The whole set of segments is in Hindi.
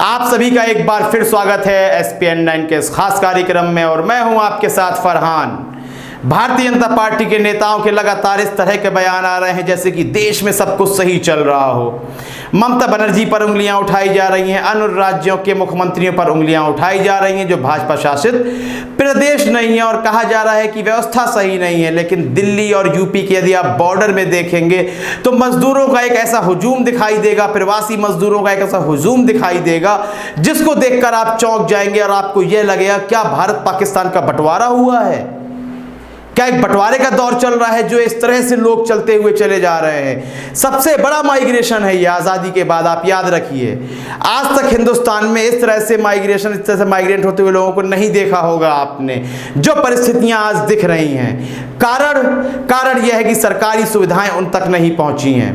आप सभी का एक बार फिर स्वागत है SPN9 के इस खास कार्यक्रम में और मैं हूं आपके साथ फरहान। भारतीय जनता पार्टी के नेताओं के लगातार इस तरह के बयान आ रहे हैं जैसे कि देश में सब कुछ सही चल रहा हो। ममता बनर्जी पर उंगलियां उठाई जा रही हैं, अन्य राज्यों के मुख्यमंत्रियों पर उंगलियां उठाई जा रही हैं जो भाजपा शासित प्रदेश नहीं है, और कहा जा रहा है कि व्यवस्था सही नहीं है। लेकिन दिल्ली और यूपी के यदि आप बॉर्डर में देखेंगे तो मजदूरों का एक ऐसा हुजूम दिखाई देगा, प्रवासी मजदूरों का एक ऐसा हुजूम दिखाई देगा जिसको देखकर आप चौंक जाएंगे और आपको यह लगेगा क्या भारत पाकिस्तान का बंटवारा हुआ है, क्या एक बंटवारे का दौर चल रहा है जो इस तरह से लोग चलते हुए चले जा रहे हैं। सबसे बड़ा माइग्रेशन है ये आज़ादी के बाद, आप याद रखिए। आज तक हिंदुस्तान में इस तरह से माइग्रेशन, इस तरह से माइग्रेट होते हुए लोगों को नहीं देखा होगा आपने। जो परिस्थितियां आज दिख रही हैं, कारण यह है कि सरकारी सुविधाएं उन तक नहीं पहुंची हैं।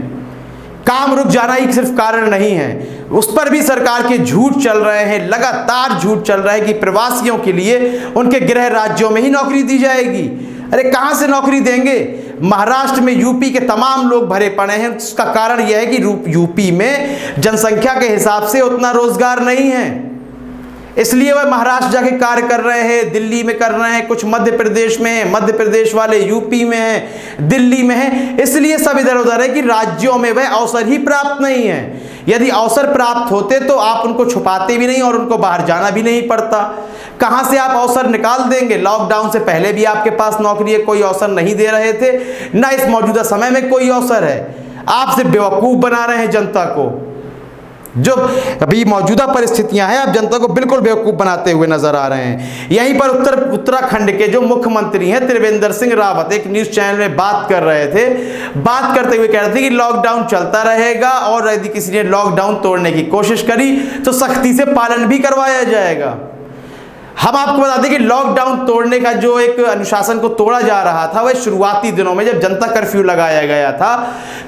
काम रुक जाना ही सिर्फ कारण नहीं है, उस पर भी सरकार के झूठ चल रहे हैं, लगातार झूठ चल रहा है कि प्रवासियों के लिए उनके गृह राज्यों में ही नौकरी दी जाएगी। अरे कहां से नौकरी देंगे? महाराष्ट्र में यूपी के तमाम लोग भरे पड़े हैं। उसका कारण यह है कि यूपी में जनसंख्या के हिसाब से उतना रोजगार नहीं है, इसलिए वह महाराष्ट्र जाके कार्य कर रहे हैं, दिल्ली में कर रहे हैं, कुछ मध्य प्रदेश में है, मध्य प्रदेश वाले यूपी में है, दिल्ली में है। इसलिए सब इधर उधर है कि राज्यों में वह अवसर ही प्राप्त नहीं है। यदि अवसर प्राप्त होते तो आप उनको छुपाते भी नहीं और उनको बाहर जाना भी नहीं पड़ता। कहां से आप अवसर निकाल देंगे? लॉकडाउन से पहले भी आपके पास नौकरी है, कोई अवसर नहीं दे रहे थे, ना इस मौजूदा समय में कोई अवसर है। आप सिर्फ बेवकूफ बना रहे हैं जनता को। जो अभी मौजूदा परिस्थितियां हैं, आप जनता को बिल्कुल बेवकूफ बनाते हुए नजर आ रहे हैं। यहीं पर उत्तराखंड के जो मुख्यमंत्री हैं त्रिवेंद्र सिंह रावत एक न्यूज चैनल में बात कर रहे थे। बात करते हुए कह रहे थे कि लॉकडाउन चलता रहेगा और यदि किसी ने लॉकडाउन तोड़ने की कोशिश करी तो सख्ती से पालन भी करवाया जाएगा। हम आपको बता दें कि लॉकडाउन तोड़ने का जो एक अनुशासन को तोड़ा जा रहा था वह शुरुआती दिनों में जब जनता कर्फ्यू लगाया गया था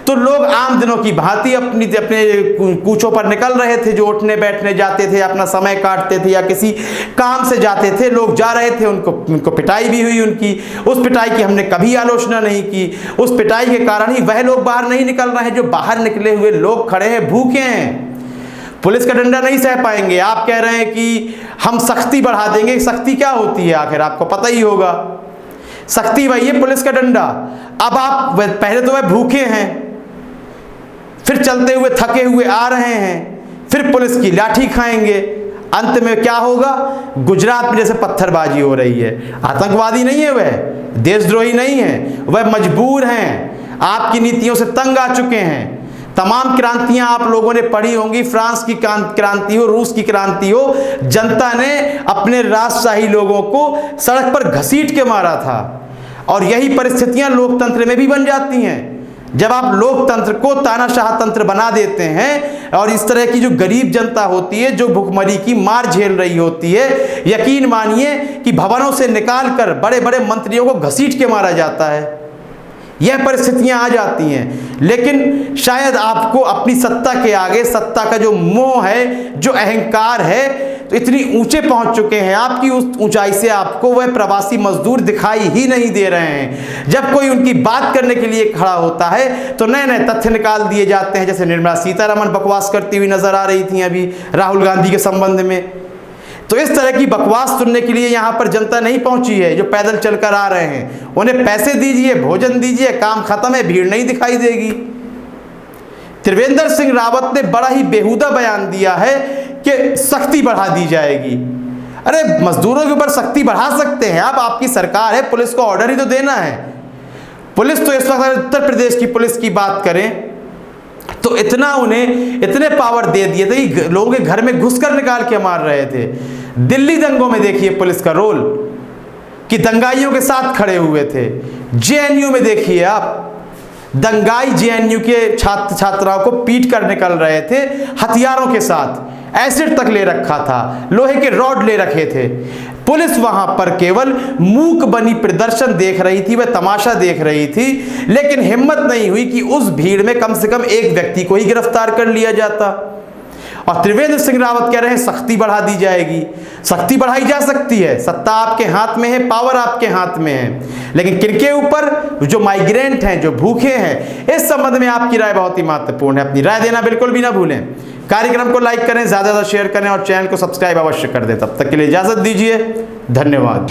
तो लोग आम दिनों की भांति अपने कूचों पर निकल रहे थे। जो उठने बैठने जाते थे, अपना समय काटते थे या किसी काम से जाते थे, लोग जा रहे थे, उनको पिटाई भी हुई उनकी। उस पिटाई की हमने कभी आलोचना नहीं की। उस पिटाई के कारण ही वह लोग बाहर नहीं निकल रहे हैं। जो बाहर निकले हुए लोग खड़े हैं, भूखे हैं, पुलिस का डंडा नहीं सह पाएंगे। आप कह रहे हैं कि हम सख्ती बढ़ा देंगे। सख्ती क्या होती है आखिर? आपको पता ही होगा। सख्ती वही है, पुलिस का डंडा। अब आप पहले तो वह भूखे हैं, फिर चलते हुए थके हुए आ रहे हैं, फिर पुलिस की लाठी खाएंगे। अंत में क्या होगा? गुजरात में जैसे पत्थरबाजी हो रही है। आतंकवादी नहीं है वह, देशद्रोही नहीं है, वह मजबूर हैं, आपकी नीतियों से तंग आ चुके हैं। तमाम क्रांतियां आप लोगों ने पढ़ी होंगी, फ्रांस की क्रांति हो, रूस की क्रांति हो, जनता ने अपने राजशाही लोगों को सड़क पर घसीट के मारा था। और यही परिस्थितियां लोकतंत्र में भी बन जाती हैं। जब आप लोकतंत्र को तानाशाह तंत्र बना देते हैं और इस तरह की जो गरीब जनता होती है, जो भुखमरी की मार झेल रही होती है, यकीन मानिए कि भवनों से निकाल कर बड़े बड़े मंत्रियों को घसीट के मारा जाता है। यह परिस्थितियां आ जाती हैं। लेकिन शायद आपको अपनी सत्ता के आगे, सत्ता का जो मोह है, जो अहंकार है, तो इतनी ऊंचे पहुंच चुके हैं आपकी उस ऊंचाई से आपको वह प्रवासी मजदूर दिखाई ही नहीं दे रहे हैं। जब कोई उनकी बात करने के लिए खड़ा होता है तो नए नए तथ्य निकाल दिए जाते हैं। जैसे निर्मला सीतारमण बकवास करती हुई नजर आ रही थी अभी राहुल गांधी के संबंध में। तो इस तरह की बकवास सुनने के लिए यहाँ पर जनता नहीं पहुंची है। जो पैदल चलकर आ रहे हैं उन्हें पैसे दीजिए, भोजन दीजिए, काम खत्म है, भीड़ नहीं दिखाई देगी। त्रिवेंद्र सिंह रावत ने बड़ा ही बेहुदा बयान दिया है कि सख्ती बढ़ा दी जाएगी। अरे मजदूरों के ऊपर सख्ती बढ़ा सकते हैं आप, आपकी सरकार है, पुलिस को ऑर्डर ही तो देना है। पुलिस तो इस वक्त उत्तर प्रदेश की पुलिस की बात करें तो उन्हें इतने पावर दे दिए थे कि लोगों के घर में घुसकर निकाल के मार रहे थे। दिल्ली दंगों में देखिए पुलिस का रोल, कि दंगाइयों के साथ खड़े हुए थे। जेएनयू में देखिए आप, दंगाई जेएनयू के छात्र छात्राओं को पीट कर निकल रहे थे हथियारों के साथ। एसिड तक ले रखा था, लोहे के रॉड ले रखे थे। पुलिस वहां पर केवल मूक बनी प्रदर्शन देख रही थी, वह तमाशा देख रही थी। लेकिन हिम्मत नहीं हुई कि उस भीड़ में कम से कम एक व्यक्ति को ही गिरफ्तार कर लिया जाता। और त्रिवेंद्र सिंह रावत कह रहे हैं सख्ती बढ़ा दी जाएगी। सख्ती बढ़ाई जा सकती है, सत्ता आपके हाथ में है, पावर आपके हाथ में है। लेकिन किनके ऊपर? जो माइग्रेंट हैं, जो भूखे हैं। इस संबंध में आपकी राय बहुत ही महत्वपूर्ण है। अपनी राय देना बिल्कुल भी ना भूलें। कार्यक्रम को लाइक करें, ज़्यादा से ज़्यादा शेयर करें और चैनल को सब्सक्राइब अवश्य कर दें। तब तक के लिए इजाज़त दीजिए, धन्यवाद।